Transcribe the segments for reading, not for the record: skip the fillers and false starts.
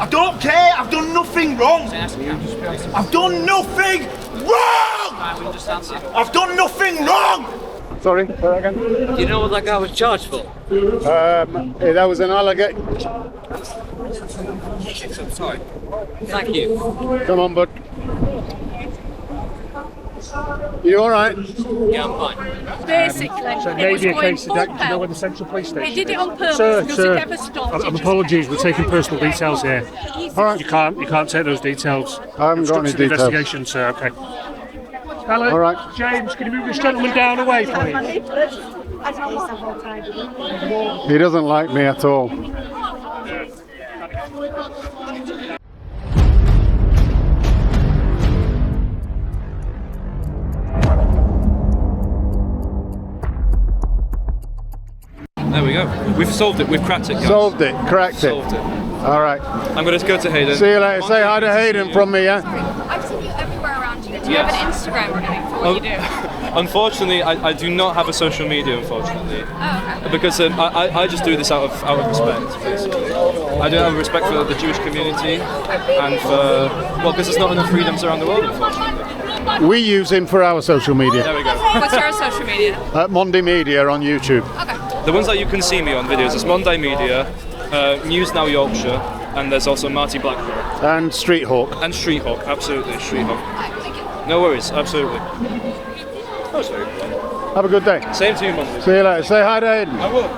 I don't care. I've done nothing wrong. I've done nothing wrong. I've done nothing wrong. Sorry, say that again. Do you know what that guy was charged for? That was an allegation. Sorry. Thank you. Come on, bud. You all right? Yeah, I'm fine. Basically, So it maybe was a going case full that you know pelt. where the central police station He did it on purpose Sir, because sir, he never stopped. I'm apologies, we're taking personal details here. All right. You can't take those details. I haven't got any Obstructing the details. investigation, sir. Okay. Hello. All right. James, can you move this gentleman down away, please? He doesn't like me at all. There we go. We've solved it. We've cracked it, guys. Solved it. Cracked it. Solved it. All right. I'm going to go to Hayden. See you later. Say hi to Hayden from me, yeah? I've seen you everywhere around here. Do you have an Instagram or anything for what you do? Unfortunately, I do not have a social media, unfortunately. Oh, okay. Because I just do this out of respect, basically. I do have respect for the Jewish community and for, well, because there's not enough freedoms around the world, unfortunately. We use him for our social media. There we go. What's your social media? At Monday Media on YouTube. Okay. The ones that you can see me on videos is Monday Media, News Now Yorkshire, and there's also Marty Blackburn. And Street Hawk. And Street Hawk, absolutely, Street Hawk. Thank you. No worries, absolutely. Oh, sorry. Have a good day. Same to you, Monday. See you later. Say hi to Hayden. I will.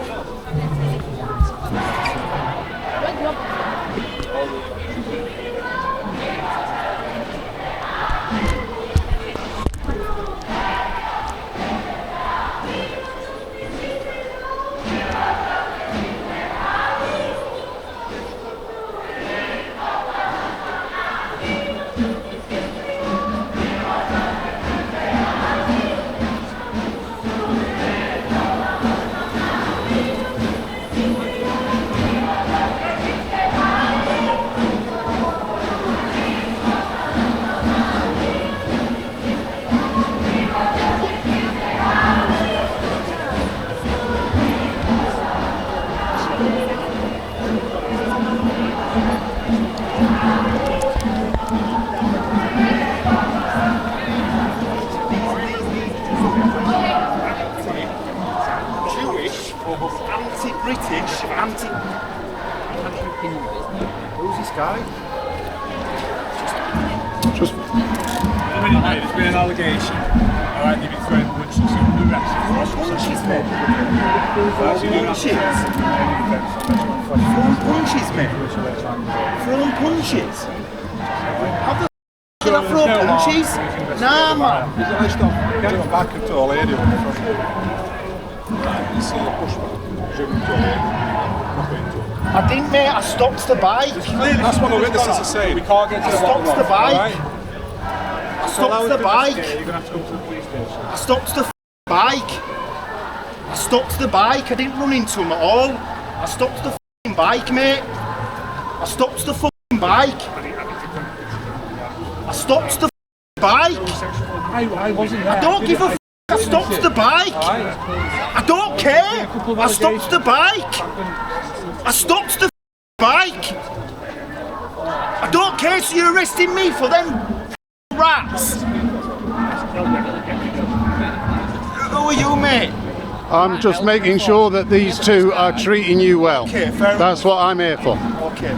Anti-British, Who's this guy? Just There's been an allegation. Alright, you've been throwing punches. You're arrested. Punches, mate. Throwing punches, mate. Throwing punches. How the f*** did I throw punches? Nah, man. back into all area. I didn't, mate. I stopped the bike. That's what the witnesses are saying. We can't get to I stopped the bike. I stopped the bike. You're going to have to come to the police station. I stopped the bike. I stopped the bike. I didn't run into him at all. I stopped the bike, mate. I stopped the bike. I stopped the bike. I wasn't there. I don't give a f***. I stopped the bike. I don't care. I stopped the bike. I stopped the bike. I don't care, so you're arresting me for them rats. Who are you, mate? I'm just making sure that these two are treating you well. Okay, fair enough. That's what I'm here for. Okay.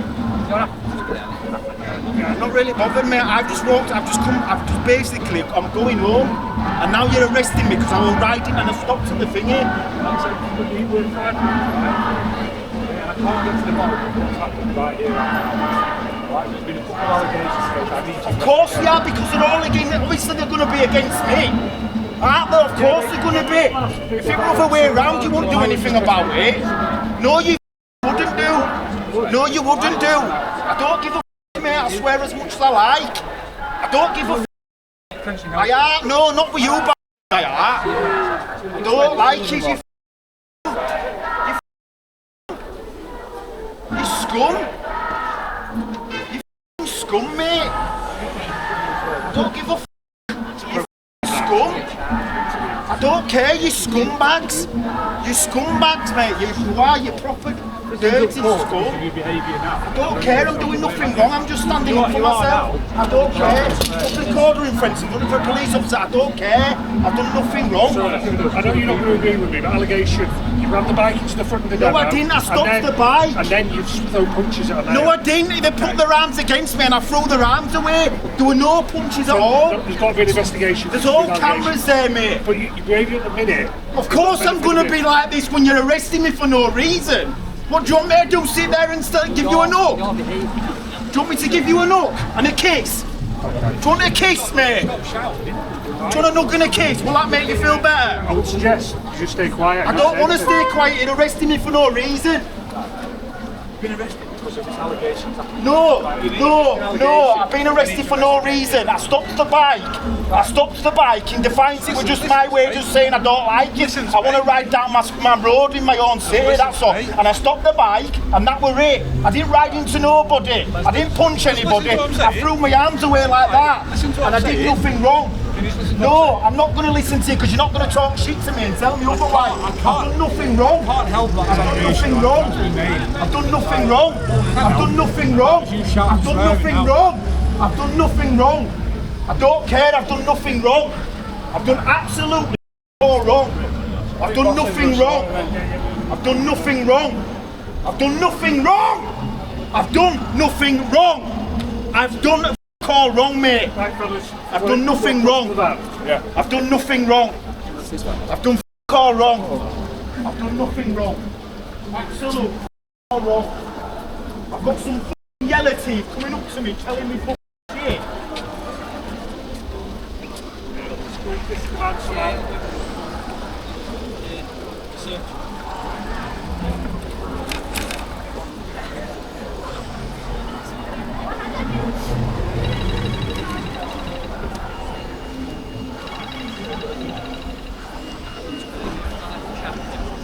I'm not really bothered, mate. I'm going home, and now you're arresting me because I was riding and I stopped at the thingy. I can't get to the bottom of what's happened right here, right now. Right, there's been a couple of allegations made. I need to Of course they are, because they're all against, obviously they're going to be against me. Aren't they? Of course they're going to be. If it were the other way around, you wouldn't do anything about it. No, you wouldn't do. No, you wouldn't do. I don't give a f***, mate. I swear as much as I like. I don't give a f***. I are. No, not with you, but I are. I don't like you, you scum. You f***ing scum, mate. I don't give a f***. You f***ing scum. I don't care, you scumbags. You scumbags, mate. You are, you proper Dirty scum. Your behaviour now. I don't care, I'm doing nothing wrong, I'm just standing up for myself. I don't care. Put the quarter in front of me for a police officer, I don't care. I've done nothing wrong. I know you're not going to agree with me, but allegation, you ran the bike into the front of the demo. No, I didn't, I stopped the bike. And then you throw punches at them. No, I didn't. They put their arms against me and I threw their arms away. There were no punches at all. There's got to be an investigation. There's all cameras there, mate. But your behaviour at the minute... Of course I'm going to be like this when you're arresting me for no reason. What do you want me to do? Sit there and give you a hug? Do you want me to give you a hug and a kiss? Do you want a kiss, mate? Do you want a hug and a kiss? Will that make you feel better? I would suggest you just stay quiet. I don't want to stay quiet. You're arresting me for no reason. You've been arrested because of this allegations. No, I've been arrested for no reason. I stopped the bike in defiance. It was just my way of just saying I don't like it. I want to ride down my road in my own city, that's all. And I stopped the bike and that were it. I didn't ride into nobody. I didn't punch anybody. I threw my arms away like that. And I did nothing wrong. No, I'm not going to listen to you because you're not going to talk shit to me and tell me otherwise. I've done nothing wrong. I've done nothing wrong. I've done nothing wrong. I've done nothing wrong. I've done nothing wrong. I've done nothing wrong. I don't care. I've done nothing wrong. I've done absolutely no wrong. I've done nothing wrong. I've done nothing wrong. I've done nothing wrong. I've done nothing wrong. I've done all wrong, mate. I've done nothing wrong. I've done nothing wrong. I've done all wrong. I've done nothing wrong. Absolute all wrong. I've got some yellow teeth coming up to me telling me shit.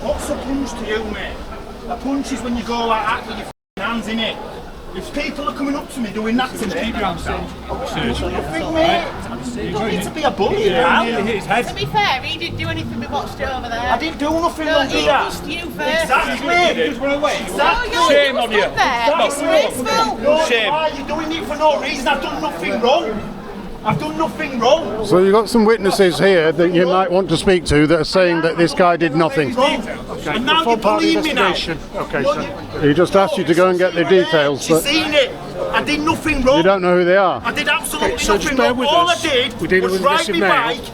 What's a punch to you, mate? A punch is when you go like that with your hands in it. If people are coming up to me doing that to me, nothing, mate. You don't need to be a bully, man. To be fair, he didn't do anything we watched it over there. I didn't do nothing wrong, did He I? pushed you first. Exactly. Just run away. Exactly. Shame on you. Disgraceful. No, why are you doing it for no reason? I've done nothing wrong. I've done nothing wrong. So you've got some witnesses here that you might want to speak to that are saying that this guy did nothing. And now you believe me now. Okay, so He just asked you to go and get the details, You've but seen it. I did nothing wrong. you don't know who they are. I did absolutely so just nothing bear wrong. with All I us. did We're dealing was with ride this my now. bike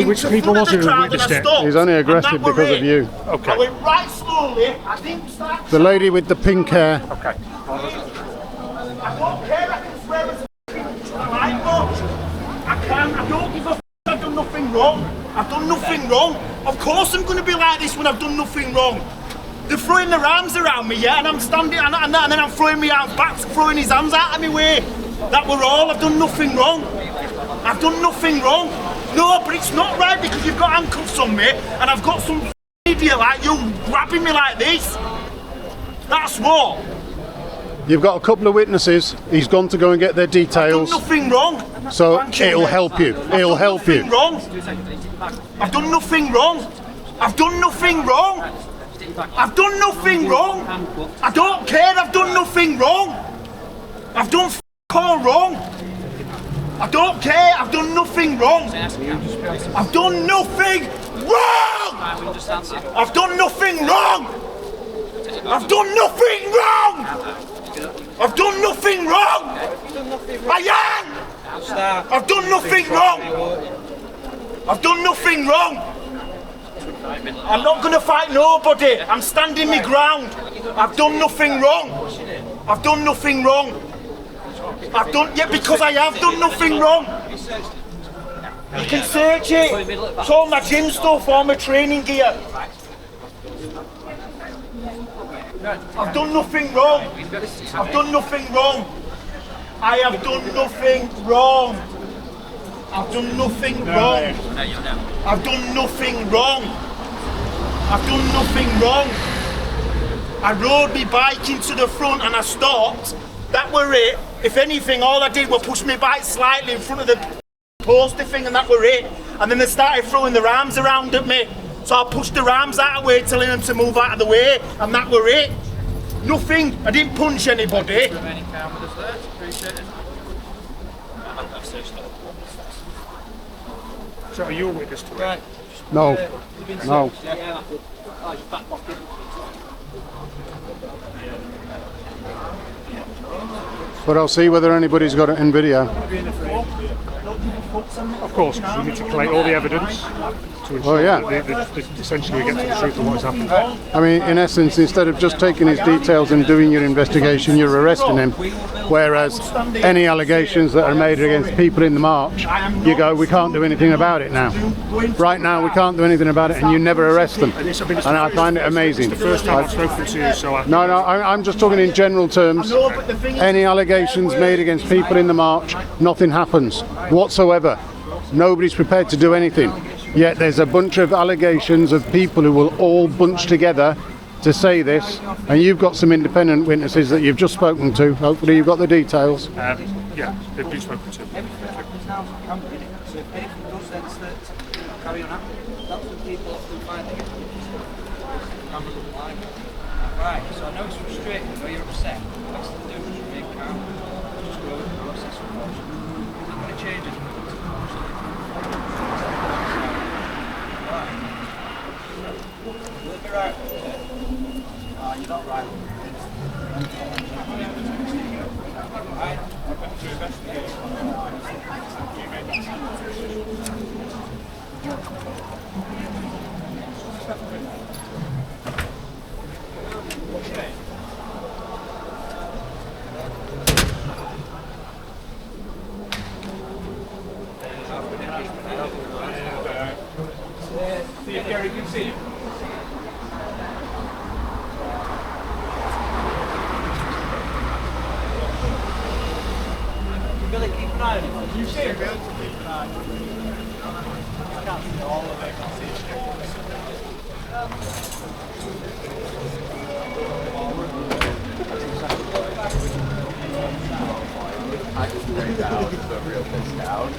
Which into people front of was the it who crowd and I witnessed it? stopped. He's only aggressive And that because were of it. you. Okay. I went right slowly. I didn't start. The lady with the pink hair. Okay. I don't care. I can swear as I like, but I can. I don't give a f***. I've done nothing wrong. I've done nothing wrong. Of course I'm going to be like this when I've done nothing wrong. They're throwing their arms around me, yeah, and I'm standing, and then I'm throwing my arms back, throwing his hands out of my way. That were all. I've done nothing wrong. I've done nothing wrong. No, but it's not right because you've got handcuffs on me, and I've got some idiot like you grabbing me like this. That's what. You've got a couple of witnesses. He's gone to go and get their I've done details. nothing wrong. So Thank you, it'll mate. help you. It'll help you. I've done nothing wrong. I've done nothing wrong. I've done nothing wrong. I don't care. I've done nothing wrong. I've done all wrong. I don't care. I've done nothing wrong. I've done nothing wrong. I've done nothing wrong. I've done nothing wrong. I've done nothing wrong. I am. I've done nothing wrong. I've done nothing wrong. I'm not going to fight nobody. I'm standing my ground. I've done nothing wrong. I've done nothing wrong. I've done, yeah, because I have done nothing wrong. You can search it. It's all my gym stuff, all my training gear. I've done nothing wrong. I've done nothing wrong. I have done nothing wrong. I've done nothing wrong. I've done nothing wrong. I've done nothing wrong. I rode my bike into the front and I stopped. That were it. If anything, all I did was push my bike slightly in front of the poster thing and that were it. And then they started throwing their arms around at me. So I pushed their arms out of the way, telling them to move out of the way, and that were it. Nothing. I didn't punch anybody. So are you a witness to it? No. No. But I'll see whether anybody's got it in video. Of course, because we need to collate all the evidence to ensure that essentially we get to the truth of what's happened. I mean, in essence, instead of just taking his details and doing your investigation, you're arresting him. Whereas any allegations that are made against people in the march, you go, we can't do anything about it now. Right now, we can't do anything about it, and you never arrest them. And I find it amazing. It's the first time I've spoken to you, so No, I'm just talking in general terms. Any allegations made against people in the march, nothing happens whatsoever. Nobody's prepared to do anything. Yet there's a bunch of allegations of people who will all bunch together to say this, and you've got some independent witnesses that you've just spoken to. Hopefully you've got the details. Yeah, they've been spoken to. Right, so I know it's frustrating, I know you're upset. Let's do is remain calm. Just go with the process of emotion. I'm going to change it. You'll be right. Oh, you're not right. Right. See if Gary can see you. Billy, keep an eye on him. You see him, Bill? Keep an eye on him. I can't see all of it. I can see it. I just break out the real pissed out.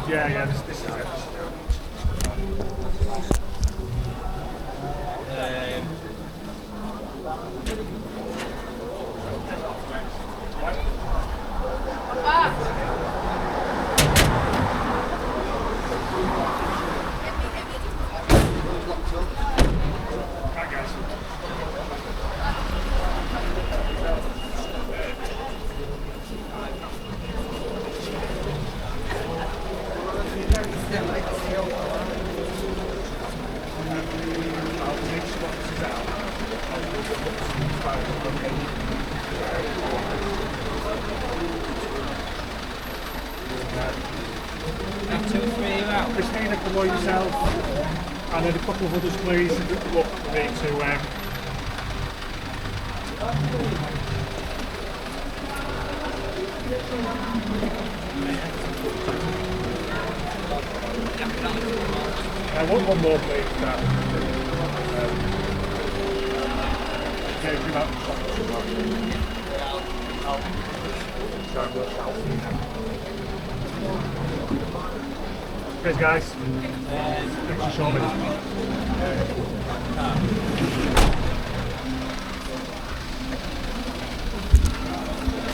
Yeah, this is it. Christina, come on yourself, and then a couple of others, please. Look, we need to. One more, please. Okay, do Cheers, guys. Thanks for showing me.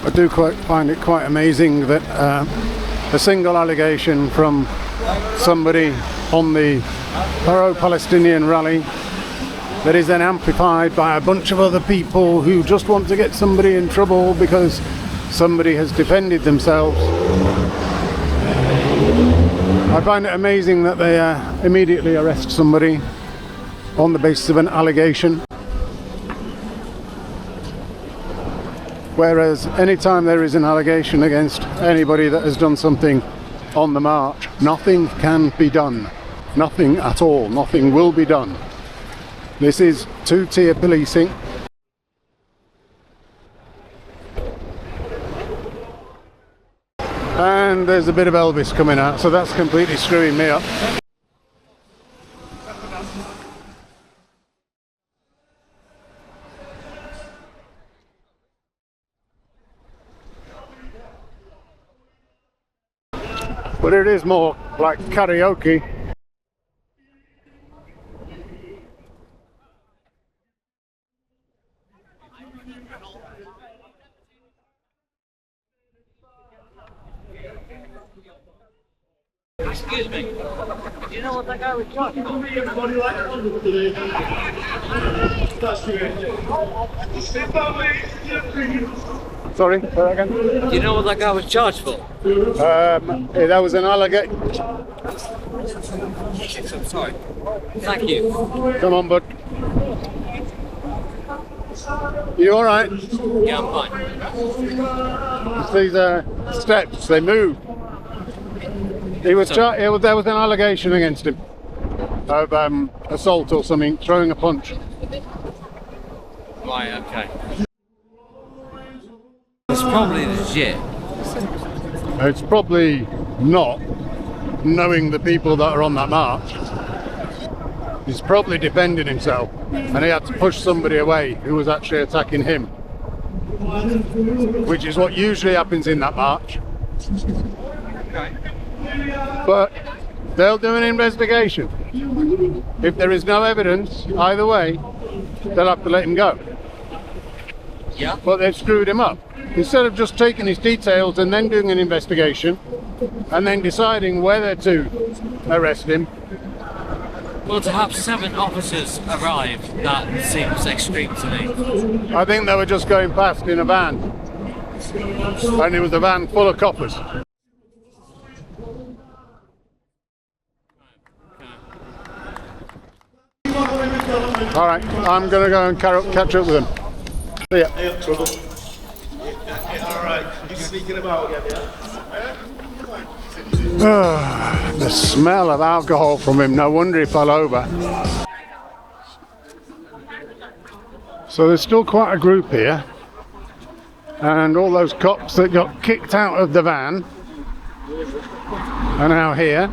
I do find it quite amazing that a single allegation from somebody on the pro-Palestinian rally that is then amplified by a bunch of other people who just want to get somebody in trouble because somebody has defended themselves. I find it amazing that they immediately arrest somebody on the basis of an allegation. Whereas anytime there is an allegation against anybody that has done something on the march, nothing can be done. Nothing at all. Nothing will be done. This is two-tier policing. And there's a bit of Elvis coming out, so that's completely screwing me up. But it is more like karaoke. Excuse me. Do you know what that guy was charged for? Sorry, say that again? Do you know what that guy was charged for? That was an allegation. I'm sorry. Thank you. Come on, bud. You all right? Yeah, I'm fine. It's these steps, they move. There was an allegation against him of assault or something, throwing a punch. Right, okay. It's probably legit. It's probably not, knowing the people that are on that march. He's probably defending himself, and he had to push somebody away who was actually attacking him, which is what usually happens in that march. But they'll do an investigation. If there is no evidence either way, they'll have to let him go. Yeah. But they've screwed him up. Instead of just taking his details and then doing an investigation and then deciding whether to arrest him. Well, to have 7 officers arrive, that seems extreme to me. I think they were just going past in a van. And it was a van full of coppers. Alright, I'm going to go and catch up with them. See ya. Alright, you speaking about The smell of alcohol from him, no wonder he fell over. So there's still quite a group here, and all those cops that got kicked out of the van are now here.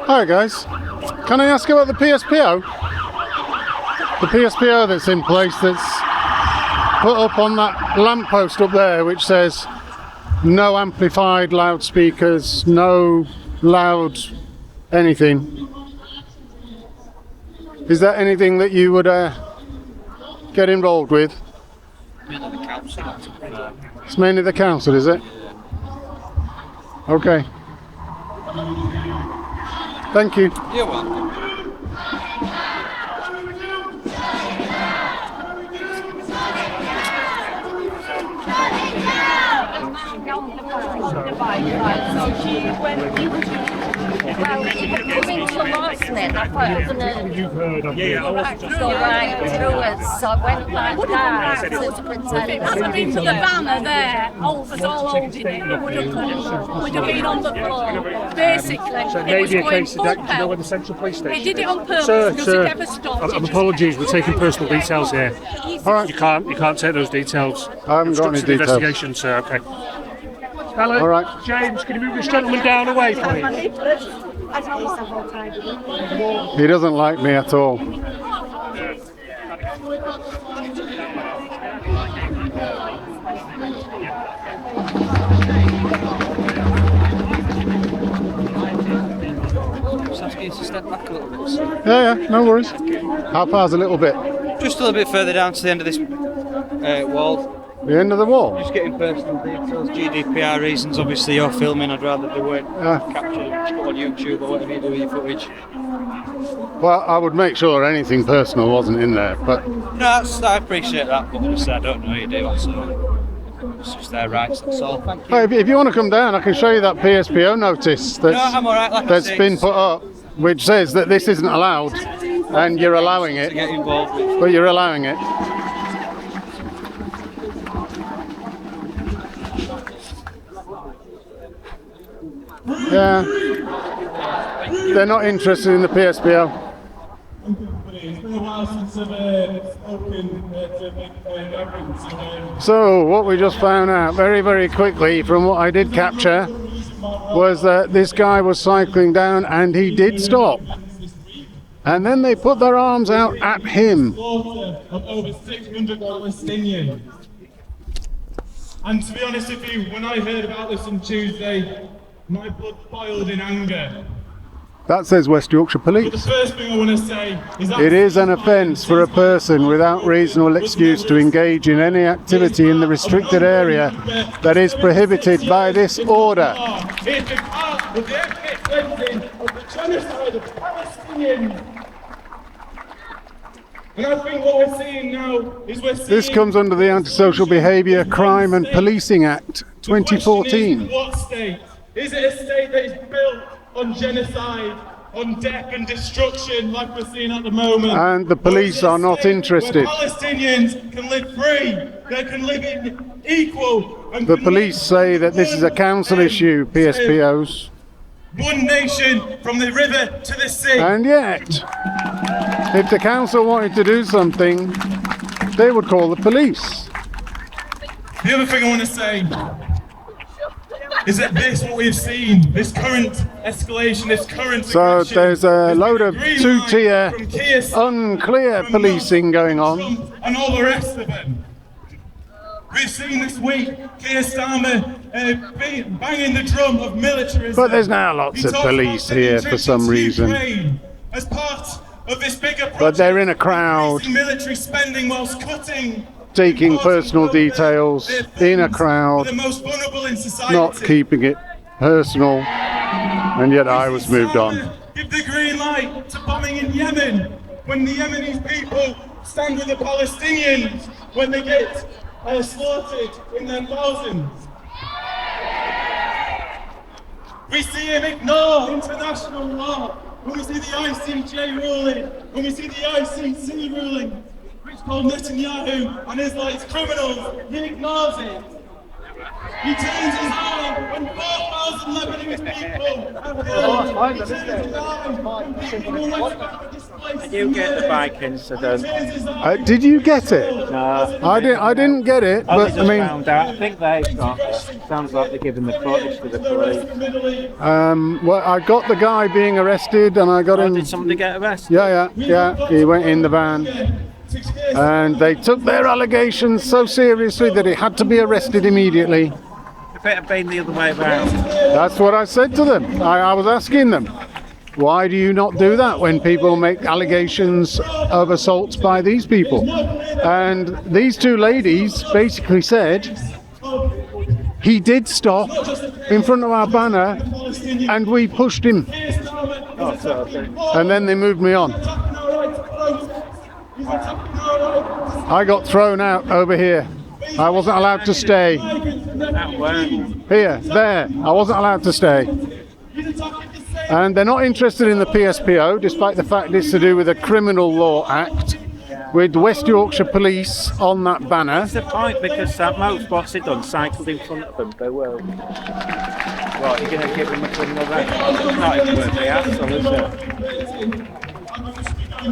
Hi guys, can I ask about the PSPO? The PSPO that's in place, that's put up on that lamppost up there, which says no amplified loudspeakers, no loud anything. Is that anything that you would get involved with? Mainly the council. It's mainly the council, is it? Okay. Thank you. You're welcome. Well, if you come into Lawson, I thought I was going to go right through us, so I went like that to pretend. If it hadn't been for the banner there, all of us all holding it, we'd have been on the floor. Basically, So it was maybe a going case full that you know pelt. where the central police station They did it on purpose because Sir, it never stopped. apologies, we're taking personal details here. Alright. You can't take those details. I haven't got any Obstructed details. investigation, sir. Okay. Hello. All right. James, can you move this gentleman down away, please? He doesn't like me at all. Just ask you to step back a little bit, sir. Yeah, no worries. How far's a little bit? Just a little bit further down to the end of this wall. The end of the wall? Just getting personal details, GDPR reasons. Obviously, you're filming. I'd rather they weren't captured and put on YouTube or whatever you do with your footage. Well, I would make sure anything personal wasn't in there, but... No, I appreciate that, but obviously I don't know you do, so it's just their rights, that's all. Thank you. Hey, if you want to come down, I can show you that PSPO notice No, I'm alright, like I that's say, been put up. which says that this isn't allowed, and you're allowing it. To get involved with. But you're allowing it. Yeah. They're not interested in the PSPO. It's been a while since I've spoken to make reference. So, what we just found out very, very quickly from what I did capture was that this guy was cycling down and he did stop. And then they put their arms out at him. Slaughter of over 600 Palestinians. And to be honest with you, when I heard about this on Tuesday, my blood boiled in anger. That says West Yorkshire But the Police. first thing I want to say is that It is an offence for a person without reasonable excuse to engage in any activity in the restricted area that is prohibited by this order. it's a part of the ethnic cleansing of the genocide of Palestinians. And I think what we're seeing now is This comes under the Antisocial Behaviour, Crime and Policing Act 2014. What state? Is it a state that is built on genocide, on death and destruction like we're seeing at the moment? And the police are not interested. Where Palestinians can live free, they can live in equal. And The police say that this is a council issue, PSPOs. One nation from the river to the sea. And yet, if the council wanted to do something, they would call the police. The other thing I want to say is that what we've seen, this current escalation, this current So aggression, there's a load of green two-tier, light from Keir Starmer, unclear from policing going on. Trump and all the rest of them. We've seen this week Keir Starmer banging the drum of militarism. But there's now lots He of talks police about here sending for some troops into reason. Ukraine as part of this bigger project, But they're in a crowd, increasing military spending whilst cutting, taking personal details in a crowd, the most vulnerable in society. not keeping it personal, and yet I was moved on. Give the green light to bombing in Yemen when the Yemeni people stand with the Palestinians when they get slaughtered in their thousands. We see him ignore international law. When we see the ICJ ruling, when we see the ICC ruling, which called Netanyahu and Israel's criminals, he ignores it. He turns his eye when 4,000 Lebanese people are killed. He turns his eye when people who went back for displaced. Did you get the bike incident? Did you get it? No. I didn't get it, I but just I mean, found out. I think they've got it. Sounds like they're giving the footage to the police. well, I got the guy being arrested, and I got him. Did somebody get arrested? Yeah. He went in the van, and they took their allegations so seriously that he had to be arrested immediately. If it had been the other way around. That's what I said to them. I was asking them, why do you not do that when people make allegations of assaults by these people? And these two ladies basically said, he did stop in front of our banner and we pushed him. And then they moved me on. I got thrown out over here. I wasn't allowed to stay. Here, there. I wasn't allowed to stay. And they're not interested in the PSPO, despite the fact it's to do with a criminal law act, with West Yorkshire Police on that banner. That's the point, because that motorsports he done cycled in front of them. They were. What, you're going to give them a criminal record? It's not even worth the hassle, is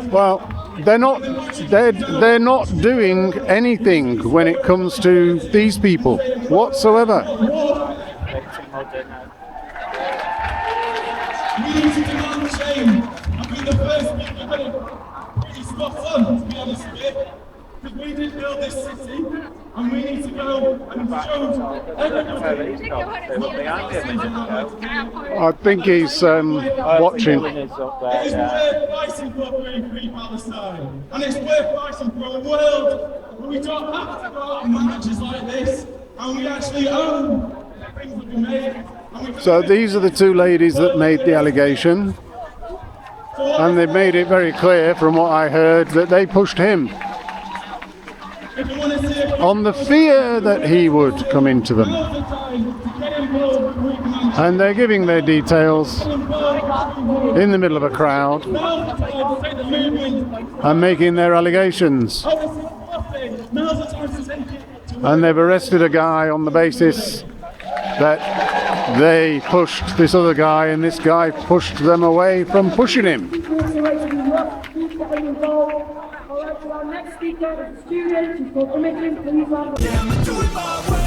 it? Well, they're not doing anything when it comes to these people whatsoever. We need to demand change. I think the first thing we're going to is spot on, to be honest with you. Because we did build this city, and we need to go and show everybody. I think he's watching. It is worth fighting for free Palestine. And it's worth fighting for a world where we don't have to go out on marches like this, and we actually own the things that we made. So these are the two ladies that made the allegation, and they made it very clear from what I heard that they pushed him on the fear that he would come into them. And they're giving their details. in the middle of a crowd and making their allegations. And they've arrested a guy on the basis that they pushed this other guy and this guy pushed them away from pushing him. Next speaker is a student, she's called Imogen, please.